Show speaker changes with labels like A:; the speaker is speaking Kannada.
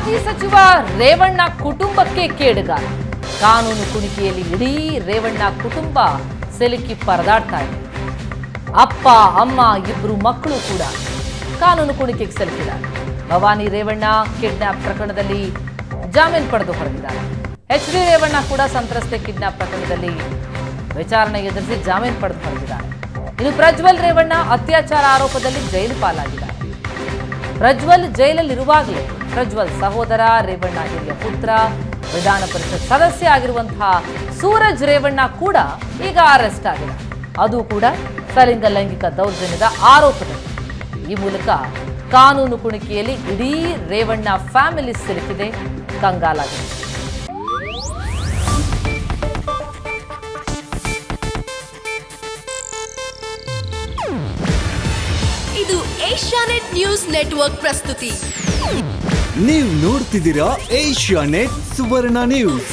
A: ಮಾಜಿ ಸಚಿವ ರೇವಣ್ಣ ಕುಟುಂಬಕ್ಕೆ ಕೇಡುಗಾರ. ಕಾನೂನು ಕುಣಿಕೆಯಲ್ಲಿ ಇಡೀ ರೇವಣ್ಣ ಕುಟುಂಬ ಸಿಲುಕಿ ಪರದಾಡ್ತಾ ಇದೆ. ಅಪ್ಪ ಅಮ್ಮ ಇಬ್ಬರು ಮಕ್ಕಳು ಕೂಡ ಕಾನೂನು ಕುಣಿಕೆಗೆ ಸಿಲುಕಿದ್ದಾರೆ. ಭವಾನಿ ರೇವಣ್ಣ ಕಿಡ್ನಾಪ್ ಪ್ರಕರಣದಲ್ಲಿ ಜಾಮೀನು ಪಡೆದು ಹೊರಗಿದ್ದಾರೆ. ಎಚ್.ಡಿ. ರೇವಣ್ಣ ಕೂಡ ಸಂತ್ರಸ್ತೆ ಕಿಡ್ನಾಪ್ ಪ್ರಕರಣದಲ್ಲಿ ವಿಚಾರಣೆ ಎದುರಿಸಿ ಜಾಮೀನು ಪಡೆದು ಹೊರಗಿದ್ದಾರೆ. ಇನ್ನು ಪ್ರಜ್ವಲ್ ರೇವಣ್ಣ ಅತ್ಯಾಚಾರ ಆರೋಪದಲ್ಲಿ ಜೈಲು ಪಾಲಾಗಿದ್ದಾರೆ. ಪ್ರಜ್ವಲ್ ಜೈಲಲ್ಲಿರುವಾಗಲೇ ಪ್ರಜ್ವಲ್ ಸಹೋದರ ರೇವಣ್ಣ ಹಿರಿಯ ಪುತ್ರ ವಿಧಾನ ಪರಿಷತ್ ಸದಸ್ಯ ಆಗಿರುವಂತಹ ಸೂರಜ್ ರೇವಣ್ಣ ಕೂಡ ಈಗ ಅರೆಸ್ಟ್ ಆಗಿದೆ. ಅದು ಕೂಡ ಸಲಿಂಗ ಲೈಂಗಿಕ ದೌರ್ಜನ್ಯದ ಆರೋಪದಲ್ಲಿ. ಈ ಮೂಲಕ ಕಾನೂನು ಕುಣಿಕೆಯಲ್ಲಿ ಇಡೀ ರೇವಣ್ಣ ಫ್ಯಾಮಿಲಿ ಸಿಲುಕಿದೆ, ಕಂಗಾಲಾಗಿದೆ.
B: ಇದು ಏಷ್ಯಾನೆಟ್ ನ್ಯೂಸ್ ನೆಟ್ವರ್ಕ್ ಪ್ರಸ್ತುತಿ.
C: ನೀವು ನೋಡ್ತಿದ್ದೀರಾ ಏಷ್ಯಾನೆಟ್ ಸುವರ್ಣ ನ್ಯೂಸ್.